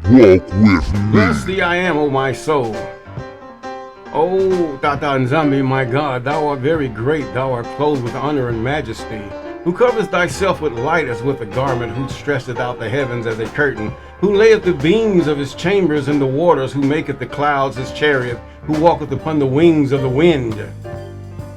Walk with me. Bless thee I am, O my soul. O Tata Nzambi, my God, thou art very great, thou art clothed with honor and majesty, who coverest thyself with light as with a garment, who stretcheth out the heavens as a curtain, who layeth the beams of his chambers in the waters, who maketh the clouds his chariot, who walketh upon the wings of the wind,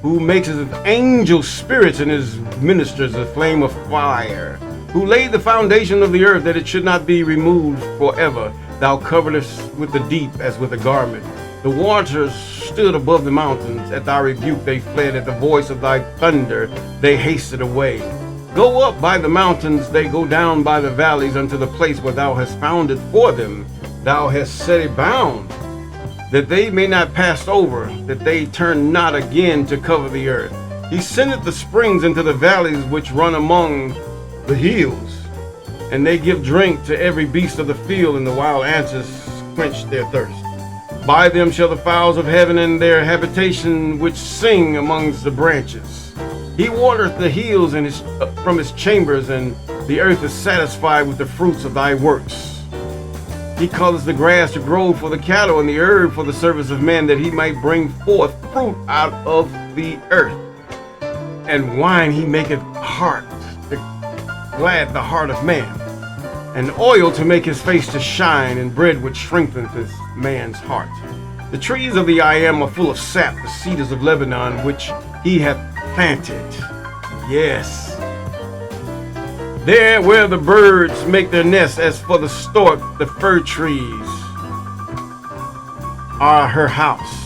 who maketh angel spirits and his ministers a flame of fire, who laid the foundation of the earth that it should not be removed forever. Thou coveredest with the deep as with a garment. The waters stood above the mountains. At thy rebuke they fled. At the voice of thy thunder they hasted away. Go up by the mountains, they go down by the valleys unto the place where thou hast founded for them. Thou hast set a bound, that they may not pass over, that they turn not again to cover the earth. He sendeth the springs into the valleys which run among the hills, and they give drink to every beast of the field, and the wild asses quench their thirst. By them shall the fowls of heaven and their habitation which sing amongst the branches. He watereth the hills in from his chambers, and the earth is satisfied with the fruits of thy works. He causeth the grass to grow for the cattle, and the herb for the service of men, that he might bring forth fruit out of the earth. And wine he maketh heart to glad the heart of man, and oil to make his face to shine, and bread which strengtheneth man's heart. The trees of the I Am are full of sap, the cedars of Lebanon, which he hath planted. Yes. There where the birds make their nests, as for the stork, the fir trees are her house.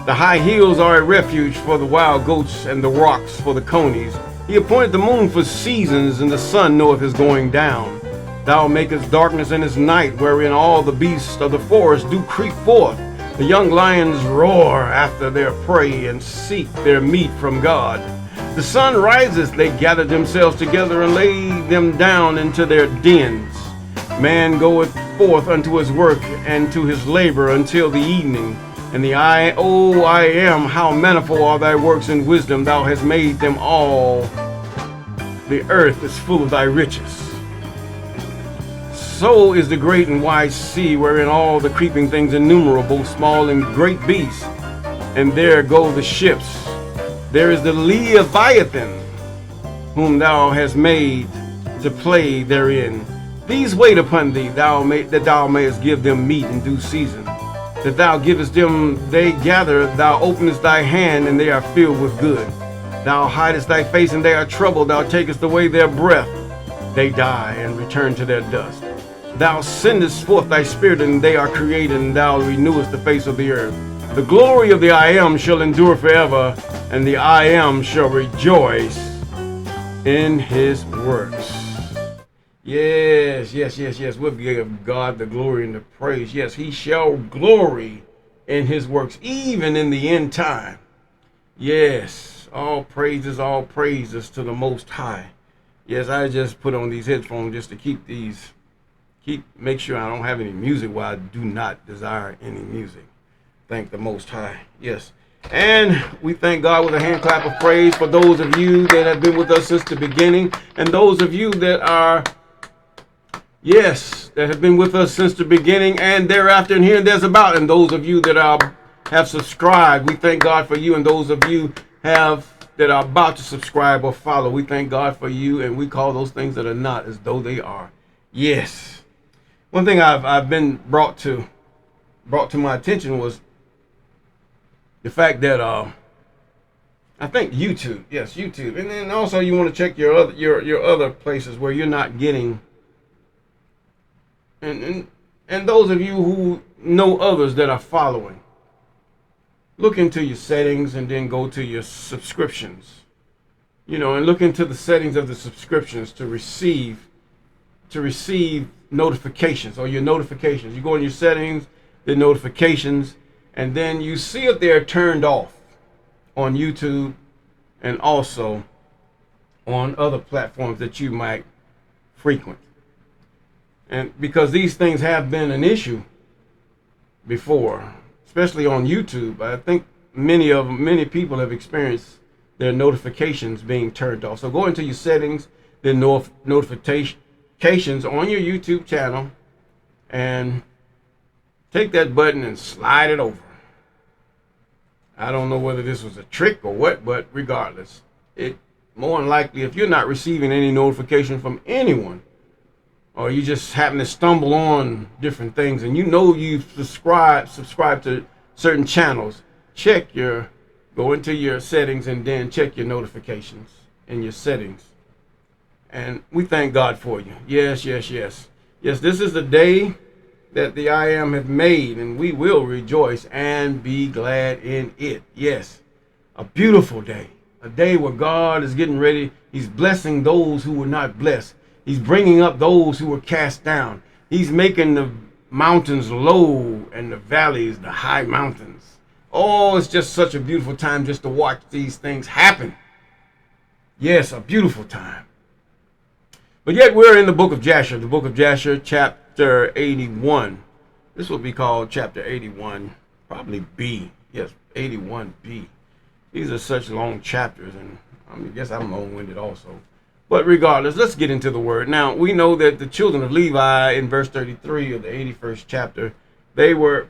The high hills are a refuge for the wild goats, and the rocks for the conies. He appointed the moon for seasons, and the sun knoweth his going down. Thou makest darkness in his night, wherein all the beasts of the forest do creep forth. The young lions roar after their prey, and seek their meat from God. The sun riseth, they gather themselves together, and lay them down into their dens. Man goeth forth unto his work, and to his labor until the evening. And the I Am, how manifold are thy works in wisdom, thou hast made them all. The earth is full of thy riches. So is the great and wide sea, wherein all the creeping things innumerable, small and great beasts. And there go the ships. There is the Leviathan, whom thou hast made to play therein. These wait upon thee, that thou mayest give them meat in due season. That thou givest them, they gather. Thou openest thy hand, and they are filled with good. Thou hidest thy face, and they are troubled. Thou takest away their breath. They die and return to their dust. Thou sendest forth thy spirit, and they are created, and thou renewest the face of the earth. The glory of the I Am shall endure forever, and the I Am shall rejoice in his works. Yes. We'll give God the glory and the praise. Yes, he shall glory in his works, even in the end time. Yes, all praises to the Most High. Yes, I just put on these headphones just to make sure I don't have any music while I do not desire any music. Thank the Most High. Yes. And we thank God with a hand clap of praise for those of you that have been with us since the beginning, and those of you that are, that have been with us since the beginning and thereafter, and here and there's about, and those of you that have subscribed, we thank God for you, and those of you that are about to subscribe or follow, we thank God for you, and we call those things that are not as though they are. Yes. One thing I've been brought to my attention was the fact that I think YouTube, and then also you want to check your other places where you're not getting, and those of you who know others that are following, look into your settings and then go to your subscriptions, and look into the settings of the subscriptions to receive notifications, or your notifications. You go in your settings, the notifications, and then you see if they're turned off on YouTube and also on other platforms that you might frequent. And because these things have been an issue before, especially on YouTube, I think many people have experienced their notifications being turned off. So go into your settings, then notifications on your YouTube channel, and take that button and slide it over. I don't know whether this was a trick or what, but regardless, it more than likely, if you're not receiving any notification from anyone, or you just happen to stumble on different things and you know you've subscribed to certain channels, go into your settings and then check your notifications in your settings. And we thank God for you. Yes, yes, yes. Yes, this is the day that the I Am have made, and we will rejoice and be glad in it. Yes, a beautiful day. A day where God is getting ready. He's blessing those who were not blessed. He's bringing up those who were cast down. He's making the mountains low and the valleys the high mountains. Oh, it's just such a beautiful time just to watch these things happen. Yes, a beautiful time. But yet we're in the book of Jasher, the book of Jasher, chapter 81. This will be called chapter 81, probably B. Yes, 81B. These are such long chapters, and I guess I'm long-winded also. But regardless, let's get into the word. Now, we know that the children of Levi in verse 33 of the 81st chapter, they went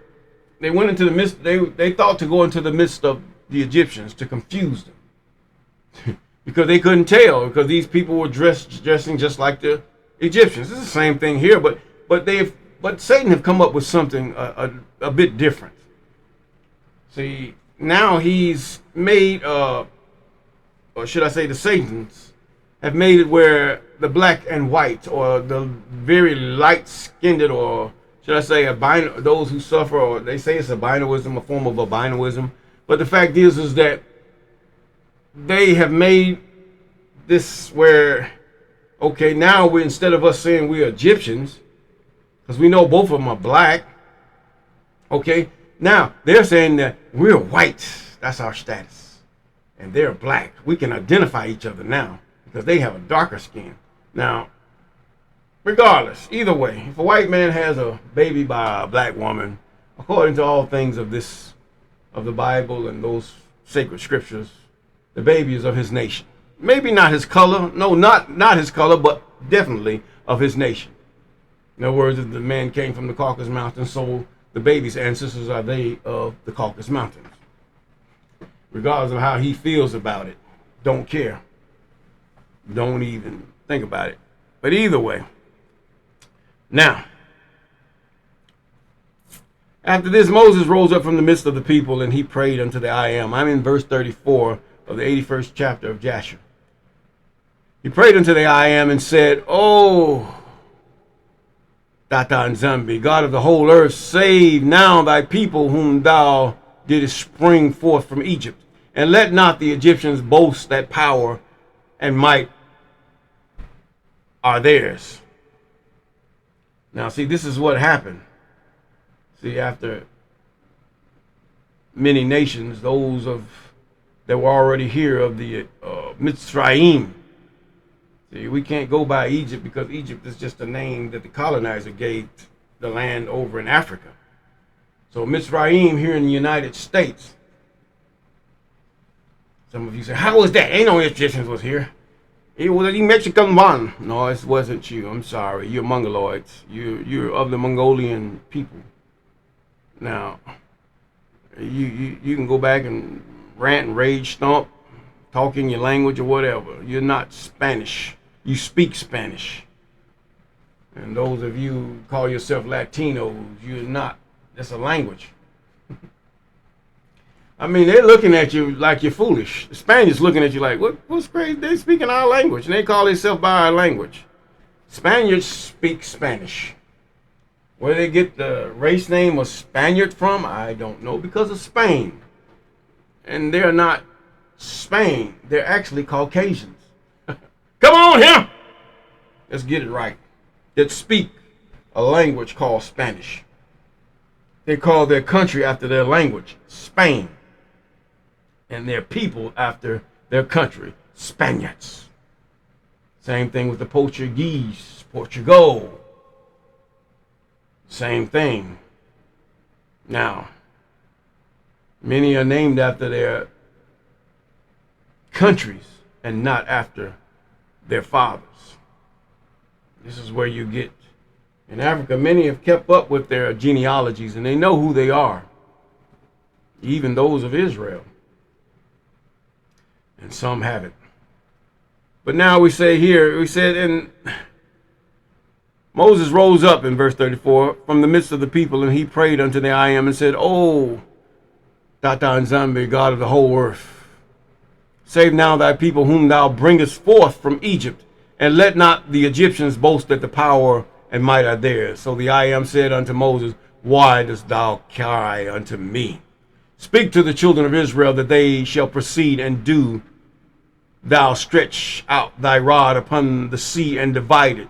into the midst, they thought to go into the midst of the Egyptians to confuse them. Because they couldn't tell, because these people were dressing just like the Egyptians. It's the same thing here, but Satan have come up with something a bit different. See, now he's made, or should I say the Satans, have made it where the black and white, or the very light-skinned, or should I say those who suffer, or they say it's albinoism, a form of albinoism. But the fact is that they have made this where, okay, now instead of us saying we're Egyptians, because we know both of them are black, okay, now they're saying that we're white. That's our status. And they're black. We can identify each other now, because they have a darker skin. Now, regardless, either way, if a white man has a baby by a black woman, according to all things of the Bible and those sacred scriptures, the baby is of his nation. Maybe not his color. No, not his color, but definitely of his nation. In other words, if the man came from the Caucasus Mountains, so the baby's ancestors are they of the Caucasus Mountains. Regardless of how he feels about it, don't care. Don't even think about it. But either way, now, after this, Moses rose up from the midst of the people, and he prayed unto the I Am. I'm in verse 34 of the 81st chapter of Jasher. He prayed unto the I Am and said, O Tata and Zambi, God of the whole earth, save now thy people whom thou didst spring forth from Egypt, and let not the Egyptians boast that power and might are theirs. Now, see, this is what happened. See, after many nations, those that were already here of the Mitzrayim. See, we can't go by Egypt because Egypt is just a name that the colonizer gave the land over in Africa. So Mitzrayim here in the United States. Some of you say, how was that? Ain't no Egyptians was here. It was a Mexican one. No, it wasn't you. I'm sorry. You're Mongoloids. You're of the Mongolian people. Now, you can go back and rant and rage, stomp, talk in your language or whatever. You're not Spanish. You speak Spanish. And those of you who call yourself Latinos, you're not. That's a language. I mean, they're looking at you like you're foolish. The Spaniards looking at you like, what's crazy? They speaking our language, and they call themselves by our language. Spaniards speak Spanish. Where they get the race name of Spaniard from, I don't know, because of Spain. And they're not Spain. They're actually Caucasians. Come on here. Let's get it right. That speak a language called Spanish. They call their country after their language, Spain. And their people after their country, Spaniards. Same thing with the Portuguese, Portugal. Same thing. Now, many are named after their countries and not after their fathers. This is where you get In Africa, many have kept up with their genealogies, and they know who they are, even those of Israel. And some haven't. But now we say here, we said, and Moses rose up in verse 34 from the midst of the people, and he prayed unto the I Am and said, O Tata Nzambe, God of the whole earth, save now thy people whom thou bringest forth from Egypt, and let not the Egyptians boast that the power and might are theirs. So the I Am said unto Moses, why dost thou cry unto me? Speak to the children of Israel that they shall proceed, and do thou stretch out thy rod upon the sea and divide it,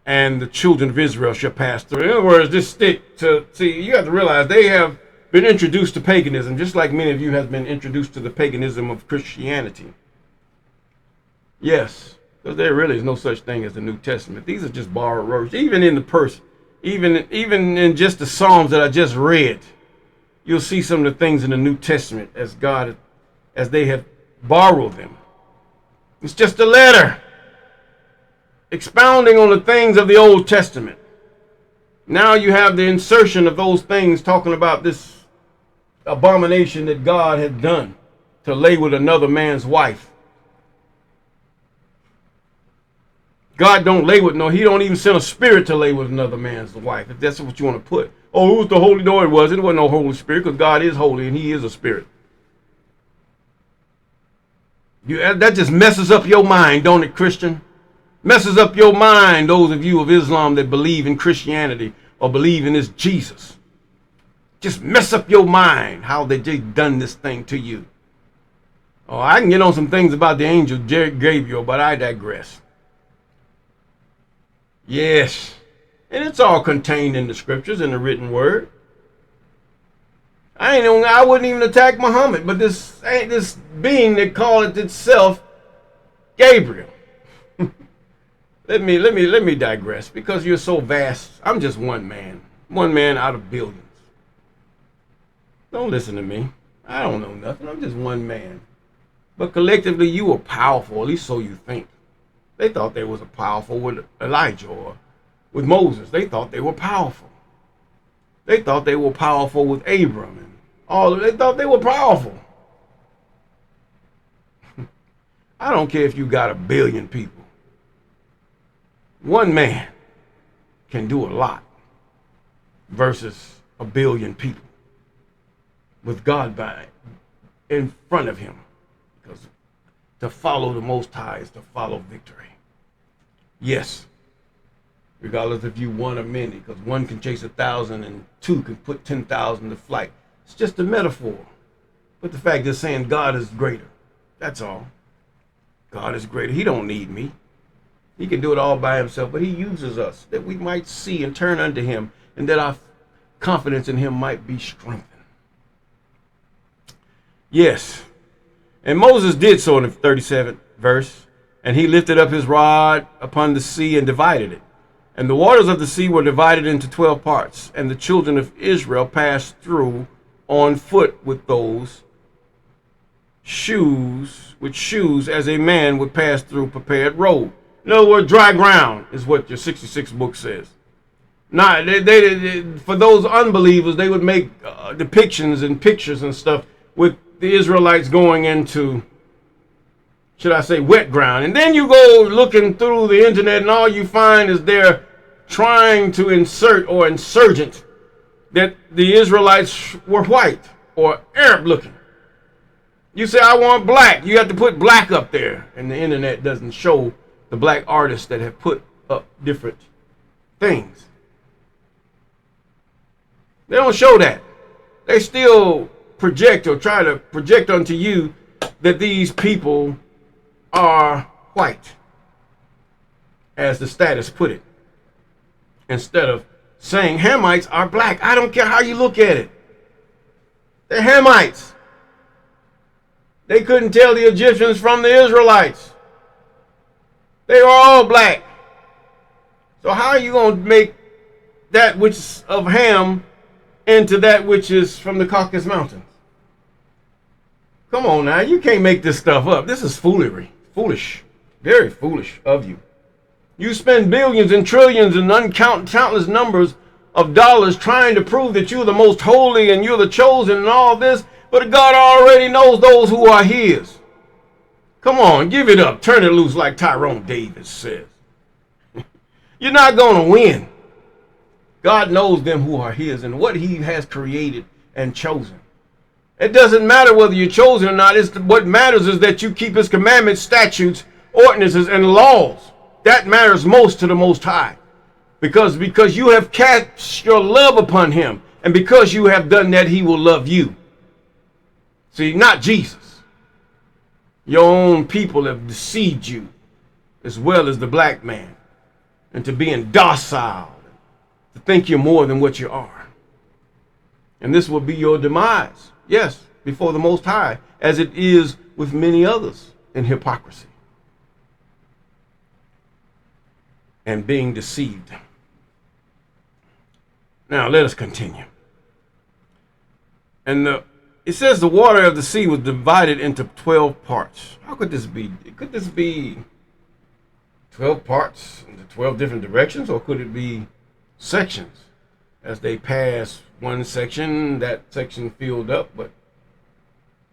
and the children of Israel shall pass through. In other words, this stick to, see, you have to realize they have been introduced to paganism, just like many of you have been introduced to the paganism of Christianity. Yes, because there really is no such thing as the New Testament. These are just borrowed words. Even in the even in just the Psalms that I just read, you'll see some of the things in the New Testament as they have borrowed them. It's just a letter expounding on the things of the Old Testament. Now you have the insertion of those things talking about this abomination that God had done to lay with another man's wife. God don't lay with he don't even send a spirit to lay with another man's wife, if that's what you want to put. Oh, who's the Holy? No, it wasn't. It wasn't no Holy Spirit, because God is holy and he is a spirit. That just messes up your mind, don't it, Christian? Messes up your mind, those of you of Islam that believe in Christianity or believe in this Jesus. Just mess up your mind how they done this thing to you. Oh, I can get on some things about the angel Gabriel, but I digress. Yes, and it's all contained in the scriptures, in the written word. I wouldn't even attack Muhammad, but this being that called itself Gabriel. Let me digress, because you're so vast. I'm just one man out of billions. Don't listen to me. I don't know nothing. I'm just one man. But collectively, you are powerful, at least so you think. They thought they was powerful with Elijah or with Moses. They thought they were powerful. They thought they were powerful with Abram and all. They thought they were powerful. I don't care if you got 1 billion people. One man can do a lot versus 1 billion people with God in front of him. Because to follow the Most High is to follow victory. Yes, regardless if you one or many, because one can chase 1,000 and two can put 10,000 to flight. It's just a metaphor. But the fact is saying God is greater. That's all. God is greater. He don't need me. He can do it all by himself, but he uses us that we might see and turn unto him, and that our confidence in him might be strengthened. Yes. And Moses did so in the 37th verse. And he lifted up his rod upon the sea and divided it. And the waters of the sea were divided into 12 parts. And the children of Israel passed through on foot with those shoes, as a man would pass through prepared road. In other words, dry ground is what your 66 book says. Now, for those unbelievers, they would make depictions and pictures and stuff with the Israelites going into, should I say, wet ground. And then you go looking through the internet and all you find is they're trying to insert or insurgent that the Israelites were white or Arab looking. You say, I want black. You have to put black up there. And the internet doesn't show the black artists that have put up different things. They don't show that. They still project or try to project onto you that these people are white, as the status put it, instead of saying Hamites are black. I don't care how you look at it. They're Hamites. They couldn't tell the Egyptians from the Israelites. They were all black. So how are you going to make that which is of Ham into that which is from the Caucasus Mountains? Come on now, you can't make this stuff up. This is foolery. Foolish. Very foolish of you. You spend billions and trillions and countless numbers of dollars trying to prove that you're the most holy and you're the chosen and all this, but God already knows those who are his. Come on, give it up. Turn it loose like Tyrone Davis says. You're not going to win. God knows them who are his and what he has created and chosen. It doesn't matter whether you're chosen or not. What matters is that you keep his commandments, statutes, ordinances, and laws. That matters most to the Most High. Because you have cast your love upon him. And because you have done that, he will love you. See, not Jesus. Your own people have deceived you, as well as the black man, into being docile, to think you're more than what you are. And this will be your demise, yes, before the Most High, as it is with many others in hypocrisy and being deceived. Now, let us continue. And it says the water of the sea was divided into 12 parts. How could this be? Could this be 12 parts into 12 different directions, or could it be sections? As they pass one section, that section filled up, but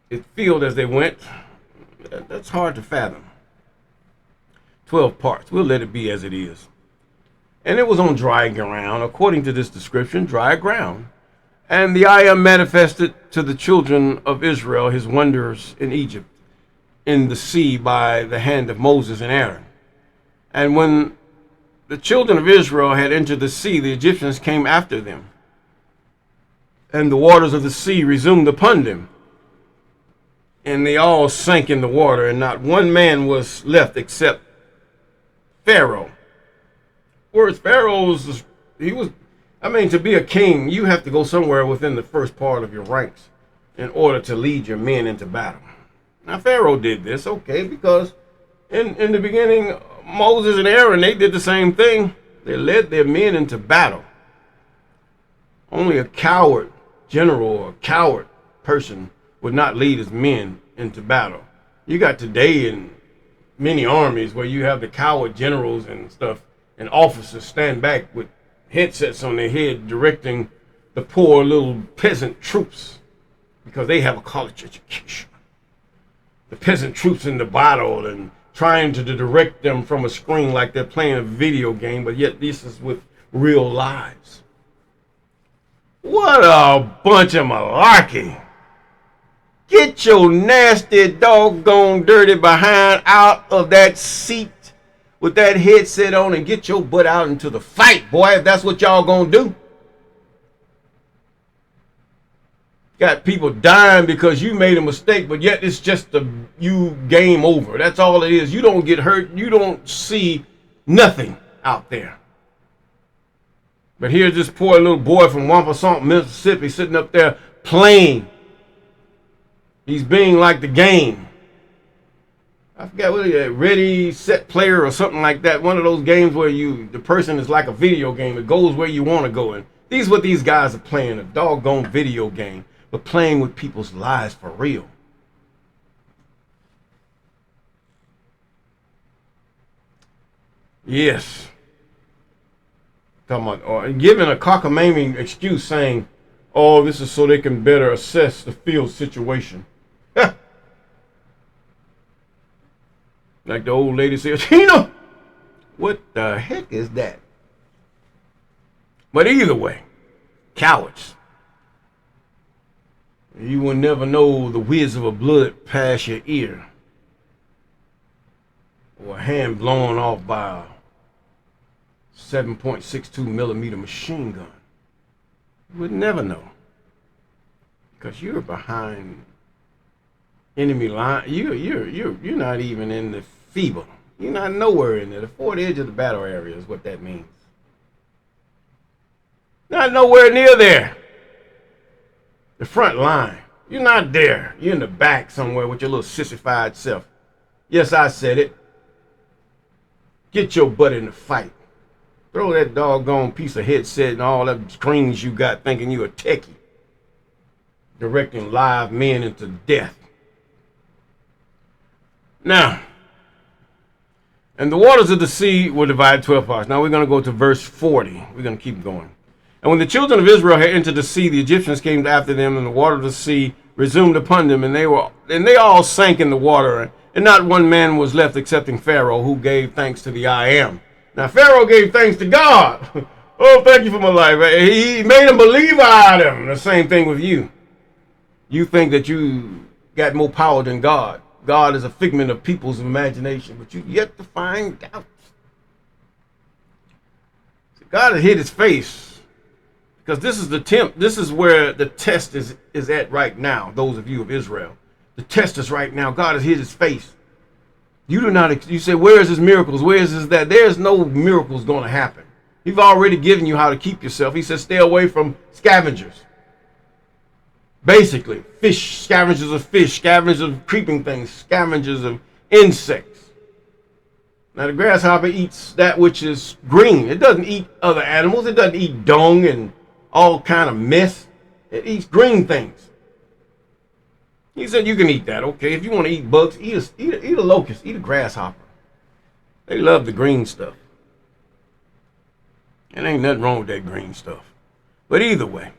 it filled as they went. That's hard to fathom. 12 parts. We'll let it be as it is. And it was on dry ground, according to this description, dry ground. And the I Am manifested to the children of Israel his wonders in Egypt, in the sea by the hand of Moses and Aaron. And when the children of Israel had entered the sea, the Egyptians came after them. And the waters of the sea resumed upon them. And they all sank in the water, and not one man was left except Pharoh. Whereas Pharaoh was, to be a king, you have to go somewhere within the first part of your ranks in order to lead your men into battle. Now, Pharaoh did this, okay, because in the beginning, Moses and Aaron, they did the same thing. They led their men into battle. Only a coward general or a coward person would not lead his men into battle. You got today in many armies where you have the coward generals and stuff, and officers stand back with headsets on their head directing the poor little peasant troops because they have a college education. The peasant troops in the battle and trying to direct them from a screen like they're playing a video game, but yet this is with real lives. What a bunch of malarkey. Get your nasty, doggone, dirty behind out of that seat with that headset on and get your butt out into the fight, boy, if that's what y'all gonna do. Got people dying because you made a mistake, but yet it's just you game over. That's all it is. You don't get hurt. You don't see nothing out there. But here's this poor little boy from Wampasant, Mississippi, sitting up there playing. He's being like the game. I forgot what it is, Ready, Set, Player or something like that. One of those games where the person is like a video game. It goes where you want to go. And these are what these guys are playing, a doggone video game, but playing with people's lives for real. Yes. Talking about, or giving a cockamamie excuse saying, oh, this is so they can better assess the field situation. Like the old lady said, Tina, what the heck is that? But either way, cowards. You will never know the whiz of a bullet pass your ear, or a hand blown off by a 7.62 millimeter machine gun. You would never know, because you're behind enemy line. You're not even in the feeble. You're not nowhere in there. The forward edge of the battle area is what that means. Not nowhere near there. The front line. You're not there. You're in the back somewhere with your little sissified self. Yes, I said it. Get your butt in the fight. Throw that doggone piece of headset and all that screens you got thinking you a techie. Directing live men into death. Now, And the waters of the sea were divided 12 parts. Now we're going to go to verse 40. We're going to keep going. And when the children of Israel had entered the sea, the Egyptians came after them, and the water of the sea resumed upon them, and they all sank in the water, and not one man was left excepting Pharaoh, who gave thanks to the I Am. Now Pharaoh gave thanks to God. Oh, thank you for my life. He made him believe I am. The same thing with you. You think that you got more power than God. God is a figment of people's imagination, but you yet to find out. God has hid his face, because this is this is where the test is at right now. Those of you of Israel, the test is right now. God has hid his face. You do not. You say, where is his miracles? Where is his that? There's no miracles going to happen. He's already given you how to keep yourself. He says, stay away from scavengers. Basically, fish, scavengers of fish, scavengers of creeping things, scavengers of insects. Now the grasshopper eats that which is green. It doesn't eat other animals. It doesn't eat dung and all kind of mess. It eats green things. He said you can eat that. Okay, if you want to eat bugs, eat a locust, eat a grasshopper. They love the green stuff. And ain't nothing wrong with that green stuff. But either way.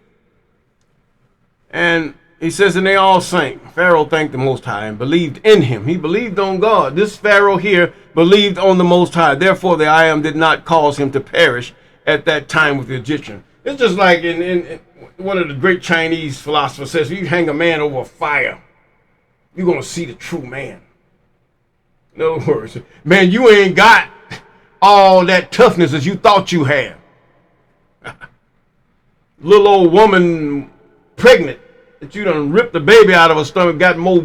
And he says, and they all sank. Pharaoh thanked the Most High and believed in him. He believed on God. This Pharaoh here believed on the Most High. Therefore, the I Am did not cause him to perish at that time with the Egyptian. It's just like in one of the great Chinese philosophers says, if you hang a man over a fire, you're going to see the true man. In other words, man, you ain't got all that toughness as you thought you had. Little old woman pregnant that you done ripped the baby out of her stomach, got more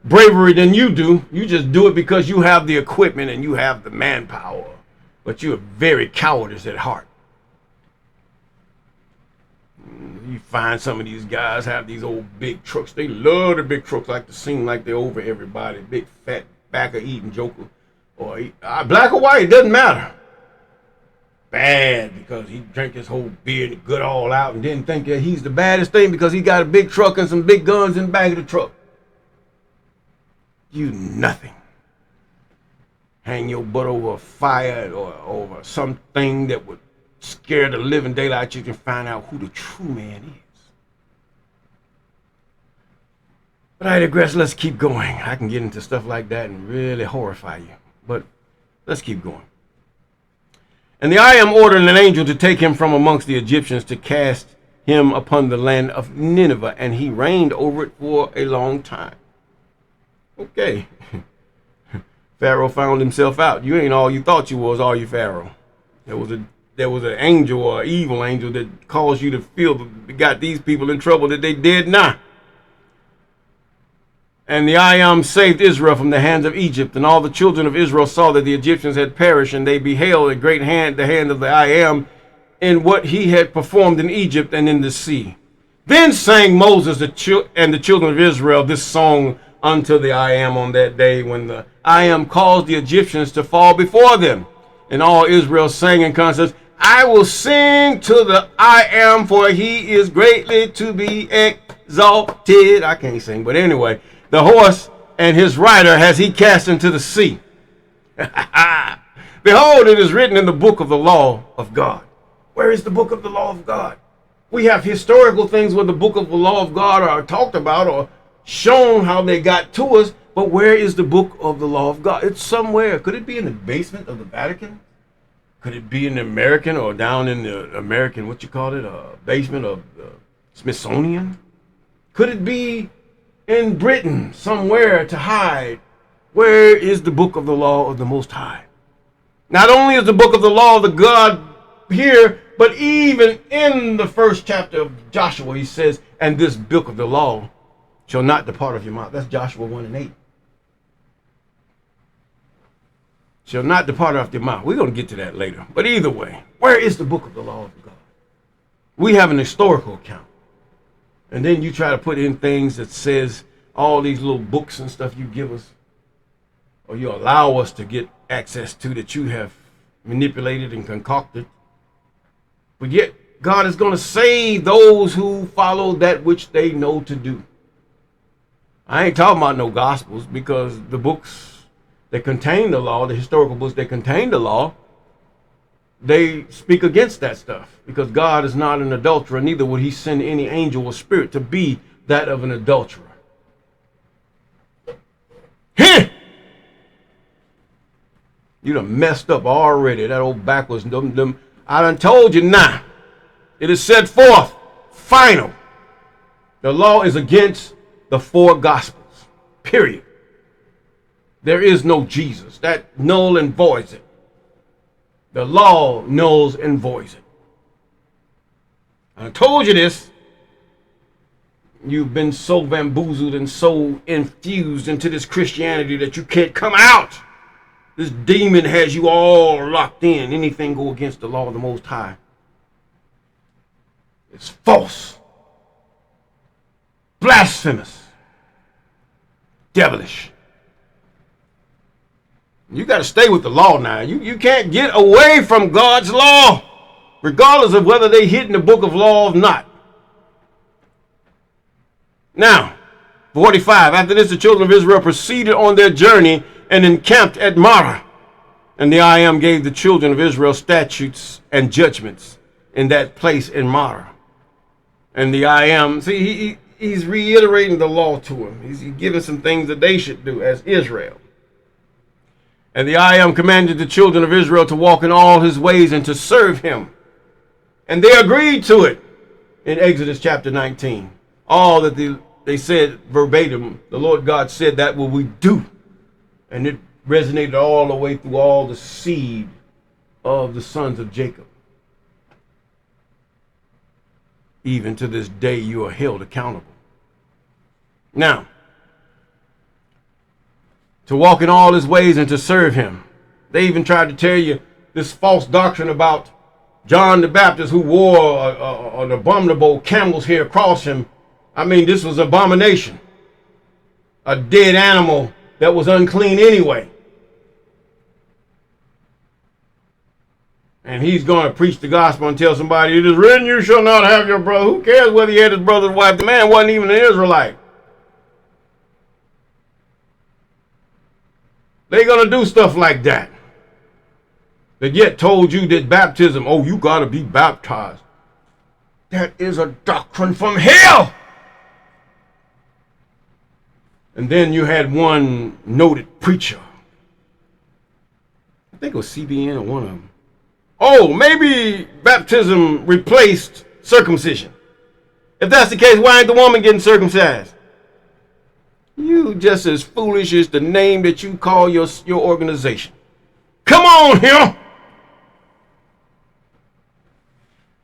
bravery than you do. You just do it because you have the equipment and you have the manpower, but you're very cowardice at heart. You find some of these guys have these old big trucks. They love the big trucks, like to seem like they're over everybody. Big fat backer eating joker, or black or white, it doesn't matter. Bad because he drank his whole beer and gut all out and didn't think that he's the baddest thing because he got a big truck and some big guns in the back of the truck. You nothing. Hang your butt over a fire or over something that would scare the living daylight. You can find out who the true man is. But I digress. Let's keep going. I can get into stuff like that and really horrify you. But let's keep going. And the I Am ordered an angel to take him from amongst the Egyptians to cast him upon the land of Nineveh, and he reigned over it for a long time. Okay. Pharaoh found himself out. You ain't all you thought you was, are you, Pharaoh? There was an angel or an evil angel that caused you to feel that got these people in trouble that they did not. And the I Am saved Israel from the hands of Egypt, and all the children of Israel saw that the Egyptians had perished, and they beheld the hand of the I Am in what he had performed in Egypt and in the sea. Then sang Moses and the children of Israel this song unto the I Am on that day, when the I Am caused the Egyptians to fall before them. And all Israel sang in concert, I will sing to the I Am, for he is greatly to be exalted. I can't sing, but anyway. The horse and his rider has he cast into the sea. Behold, it is written in the book of the law of God. Where is the book of the law of God? We have historical things where the book of the law of God are talked about or shown how they got to us, but where is the book of the law of God? It's somewhere. Could it be in the basement of the Vatican? Could it be in the American or down in the American, basement of the Smithsonian? Could it be in Britain somewhere to hide? Where is the book of the law of the Most High? Not only is the book of the law of the God here, but even in the first chapter of Joshua, he says, and this book of the law shall not depart of your mouth. That's Joshua 1:8. Shall not depart off your mouth. We're going to get to that later. But either way, where is the book of the law of God? We have an historical account. And then you try to put in things that says all these little books and stuff you give us, or you allow us to get access to, that you have manipulated and concocted. But yet God is going to save those who follow that which they know to do. I ain't talking about no gospels, because the books that contain the law, the historical books that contain the law, they speak against that stuff, because God is not an adulterer, neither would he send any angel or spirit to be that of an adulterer. Heh! You done messed up already. That old backwards. I done told you now. It is set forth. Final. The law is against the four gospels. Period. There is no Jesus. That null and voids it. The law nulls and voids it. I told you this. You've been so bamboozled and so infused into this Christianity that you can't come out. This demon has you all locked in. Anything go against the law of the Most High, it's false, blasphemous, devilish. You got to stay with the law now. You can't get away from God's law, regardless of whether they hit in the book of law or not. Now, 45. After this, the children of Israel proceeded on their journey and encamped at Marah. And the I Am gave the children of Israel statutes and judgments in that place in Marah. And the I Am, see, he's reiterating the law to them. He's giving some things that they should do as Israel. And the I Am commanded the children of Israel to walk in all his ways and to serve him. And they agreed to it in Exodus chapter 19. All that they said verbatim, the Lord God said, that will we do. And it resonated all the way through all the seed of the sons of Jacob. Even to this day, you are held accountable. Now, to walk in all his ways and to serve him. They even tried to tell you this false doctrine about John the Baptist, who wore an abominable camel's hair across him. I mean, this was abomination. A dead animal that was unclean anyway. And he's going to preach the gospel and tell somebody, it is written, you shall not have your brother. Who cares whether he had his brother's wife? The man wasn't even an Israelite. They're going to do stuff like that. They yet told you that baptism, oh, you got to be baptized. That is a doctrine from hell. And then you had one noted preacher. I think it was CBN or one of them. Oh, maybe baptism replaced circumcision. If that's the case, why ain't the woman getting circumcised? You just as foolish as the name that you call your organization. Come on here.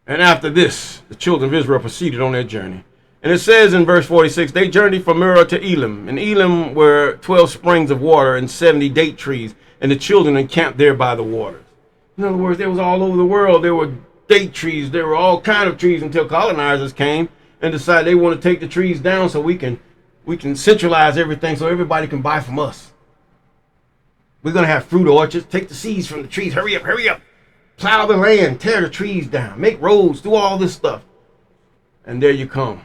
And after this, the children of Israel proceeded on their journey. And it says in verse 46, they journeyed from Murrah to Elim. And Elim were 12 springs of water and 70 date trees. And the children encamped there by the waters. In other words, there was all over the world. There were date trees. There were all kind of trees until colonizers came and decided they want to take the trees down so we can centralize everything so everybody can buy from us. We're going to have fruit orchards. Take the seeds from the trees. Hurry up, hurry up. Plow the land. Tear the trees down. Make roads. Do all this stuff. And there you come.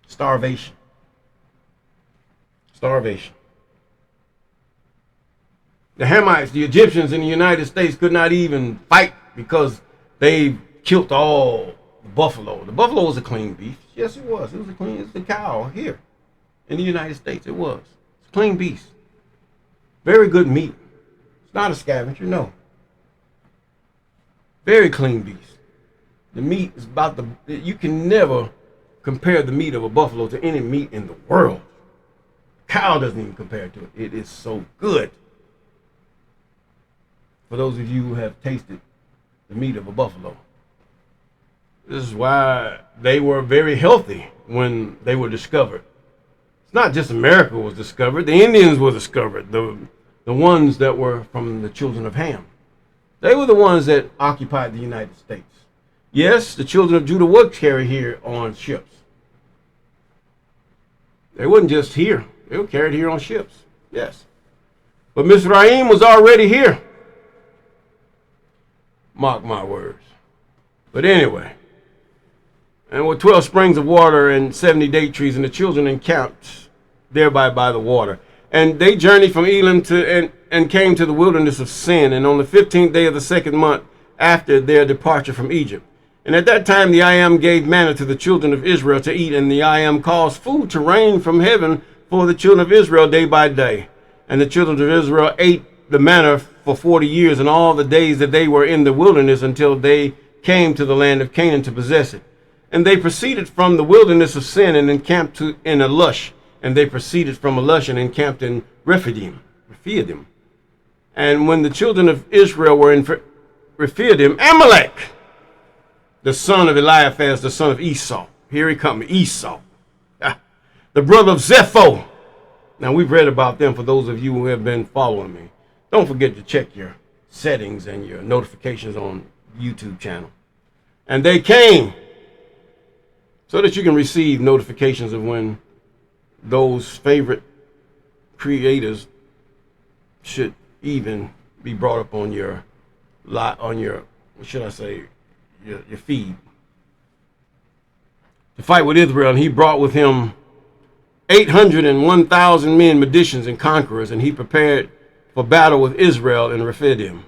Starvation. Starvation. The Hamites, the Egyptians in the United States could not even fight because they killed all the buffalo. The buffalo was a clean beast. Yes, it was. It was a clean, it's the cow here in the United States. It was. It's a clean beast. Very good meat. It's not a scavenger, no. Very clean beast. The meat is about you can never compare the meat of a buffalo to any meat in the world. Cow doesn't even compare to it. It is so good. For those of you who have tasted the meat of a buffalo. This is why they were very healthy when they were discovered. It's not just America was discovered. The Indians were discovered. The ones that were from the children of Ham. They were the ones that occupied the United States. Yes, the children of Judah were carried here on ships. They wasn't just here. They were carried here on ships. Yes. But Mizraim was already here. Mark my words. But anyway, and with 12 springs of water and 70 date trees, and the children encamped thereby by the water. And they journeyed from Elim and came to the wilderness of Sin, and on the 15th day of the 2nd month after their departure from Egypt. And at that time the I Am gave manna to the children of Israel to eat, and the I Am caused food to rain from heaven for the children of Israel day by day. And the children of Israel ate the manna for 40 years, and all the days that they were in the wilderness, until they came to the land of Canaan to possess it. And they proceeded from the wilderness of Sin and encamped in Alush. And they proceeded from Alush and encamped in Rephidim. And when the children of Israel were in Rephidim, Amalek, the son of Eliphaz, the son of Esau, here he comes, Esau, the brother of Zepho. Now, we've read about them for those of you who have been following me. Don't forget to check your settings and your notifications on YouTube channel. And they came so that you can receive notifications of when those favorite creators should even be brought up on your what should I say, your feed. To fight with Israel, and he brought with him 801,000 men, magicians, and conquerors, and he prepared for battle with Israel in Rephidim.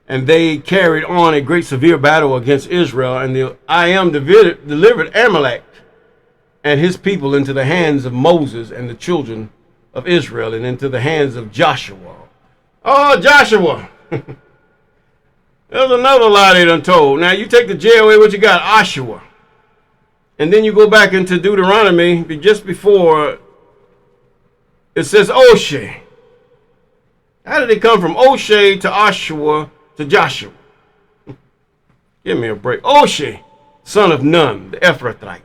And they carried on a great severe battle against Israel, and the I Am delivered Amalek and his people into the hands of Moses and the children of Israel, and into the hands of Joshua. Oh, Joshua! There's another lie they done told. Now, you take the J away, what you got? Oshua. And then you go back into Deuteronomy, just before it says Oshe. How did it come from Oshe to Oshua to Joshua? Give me a break. Oshe, son of Nun, the Ephrathite,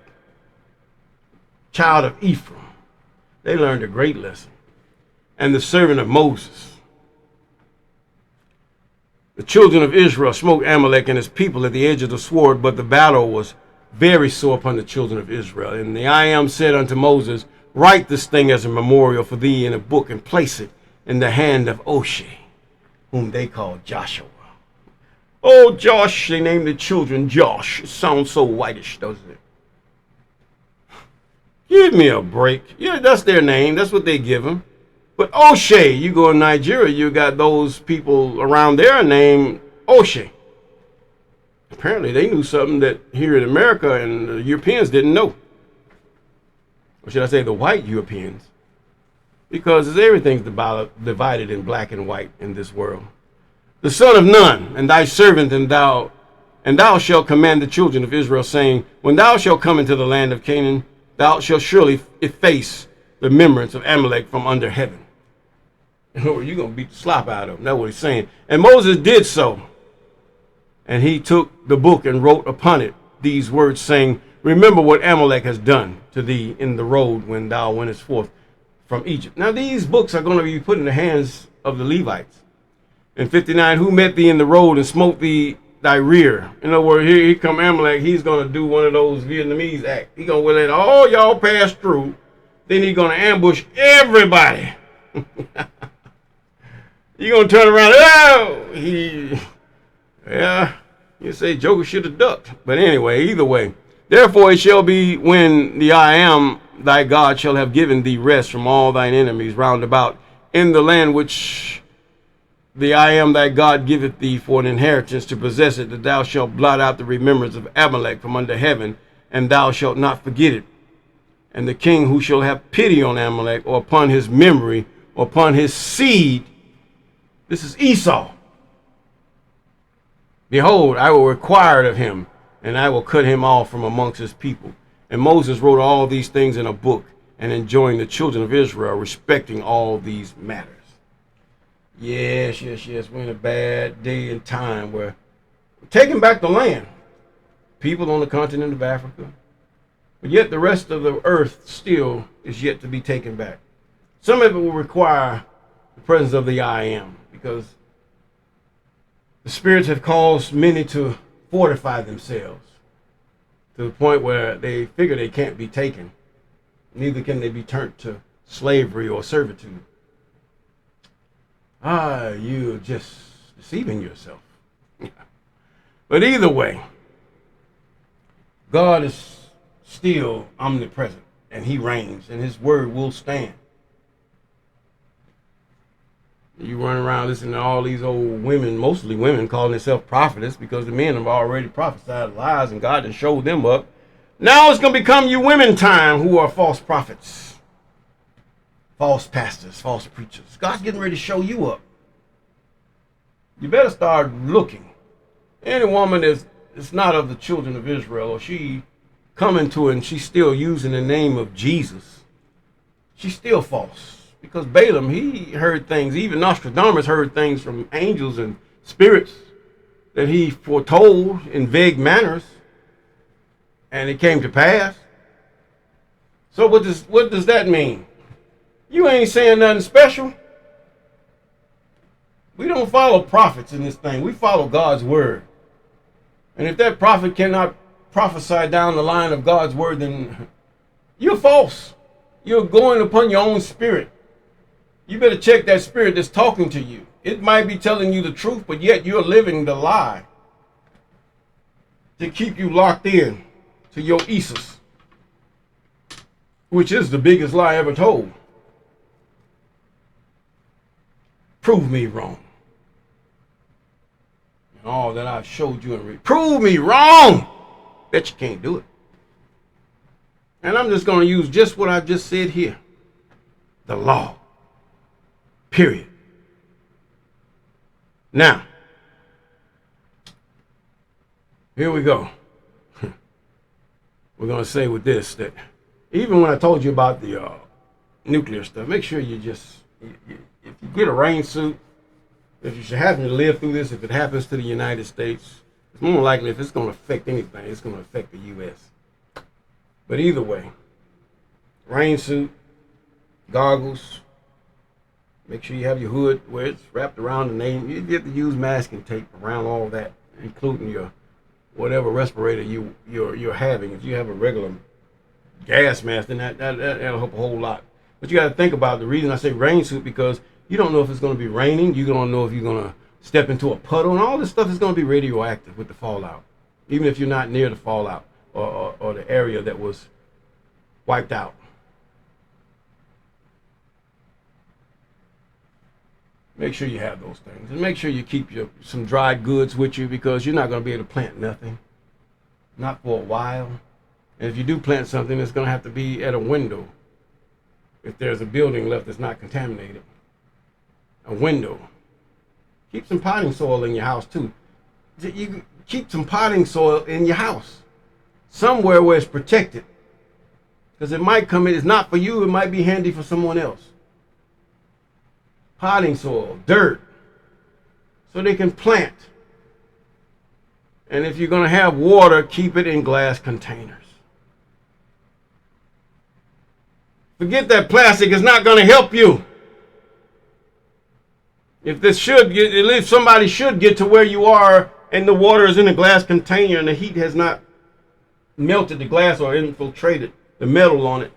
child of Ephraim. They learned a great lesson. And the servant of Moses. The children of Israel smote Amalek and his people at the edge of the sword, but the battle was very sore upon the children of Israel. And the I Am said unto Moses, write this thing as a memorial for thee in a book, and place it in the hand of Oshe, whom they called Joshua. Oh, Josh, they named the children Josh. It sounds so whitish, doesn't it? Give me a break. Yeah, that's their name. That's what they give them. But Oshe, you go in Nigeria, you got those people around there named Oshe. Apparently they knew something that here in America and the Europeans didn't know. Or should I say the white Europeans? Because everything's divided in black and white in this world. The son of Nun, and thy servant, and thou shalt command the children of Israel, saying, when thou shalt come into the land of Canaan, thou shalt surely efface the remembrance of Amalek from under heaven. You're going to beat the slop out of him. That's what he's saying. And Moses did so. And he took the book and wrote upon it these words, saying, remember what Amalek has done to thee in the road when thou wentest forth from Egypt. Now these books are going to be put in the hands of the Levites. In 59, who met thee in the road and smote thee thy rear. In other words, here come Amalek. He's going to do one of those Vietnamese acts. He's going to let all y'all pass through. Then he's going to ambush everybody. You're going to turn around. Oh, yeah, you say Joker should have ducked. But anyway, either way. Therefore it shall be when the I Am thy God shall have given thee rest from all thine enemies round about in the land which the I Am thy God giveth thee for an inheritance to possess it, that thou shalt blot out the remembrance of Amalek from under heaven, and thou shalt not forget it. And the king who shall have pity on Amalek, or upon his memory, or upon his seed, this is Esau. Behold, I will require it of him, and I will cut him off from amongst his people. And Moses wrote all these things in a book, and enjoined the children of Israel respecting all these matters. Yes. We're in a bad day and time where we're taking back the land. People on the continent of Africa. But yet the rest of the earth still is yet to be taken back. Some of it will require the presence of the I Am, because the spirits have caused many to fortify themselves to the point where they figure they can't be taken. Neither can they be turned to slavery or servitude. You're just deceiving yourself. But either way, God is still omnipresent, and he reigns, and his word will stand. You run around listening to all these old women, mostly women, calling themselves prophetess because the men have already prophesied lies and God has showed them up. Now it's going to become you women time who are false prophets, false pastors, false preachers. God's getting ready to show you up. You better start looking. Any woman that's not of the children of Israel, or she coming to it and she's still using the name of Jesus, she's still false. Because Balaam, he heard things, even Nostradamus heard things from angels and spirits that he foretold in vague manners, and it came to pass. So what does that mean? You ain't saying nothing special. We don't follow prophets in this thing. We follow God's word. And if that prophet cannot prophesy down the line of God's word, then you're false. You're going upon your own spirit. You better check that spirit that's talking to you. It might be telling you the truth, but yet you're living the lie to keep you locked in to your Isis, which is the biggest lie ever told. Prove me wrong. And all that I've showed you and prove me wrong. Bet you can't do it. And I'm just going to use just what I just said here. The law. Period. Now, here we go. We're going to say with this that even when I told you about the nuclear stuff, make sure you just, if you get a rain suit, if you should happen to live through this, if it happens to the United States, it's more likely if it's going to affect anything, it's going to affect the U.S. But either way, rain suit, goggles, make sure you have your hood where it's wrapped around the name. You have to use masking tape around all that, including your whatever respirator you're having. If you have a regular gas mask, then that'll help a whole lot. But you got to think about the reason I say rain suit, because you don't know if it's going to be raining. You don't know if you're going to step into a puddle, and all this stuff is going to be radioactive with the fallout, even if you're not near the fallout or the area that was wiped out. Make sure you have those things, and make sure you keep some dried goods with you, because you're not going to be able to plant nothing, not for a while. And if you do plant something, it's going to have to be at a window. If there's a building left that's not contaminated, a window. Keep some potting soil in your house too. You keep some potting soil in your house, somewhere where it's protected, because it might come in. It's not for you. It might be handy for someone else. Potting soil, dirt, so they can plant. And if you're going to have water, keep it in glass containers. Forget that plastic is not going to help you. If somebody should get to where you are and the water is in a glass container and the heat has not melted the glass or infiltrated the metal on it,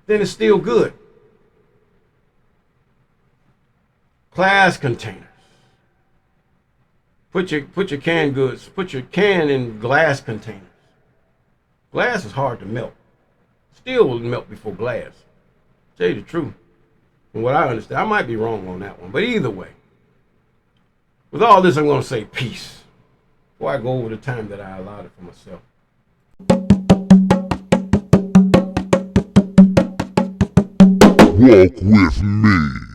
then it's still good. Glass containers. Put your canned goods, put your can in glass containers. Glass is hard to melt. Steel will melt before glass. Tell you the truth. From what I understand, I might be wrong on that one, but either way, with all this, I'm going to say peace before I go over the time that I allotted for myself. Walk with me.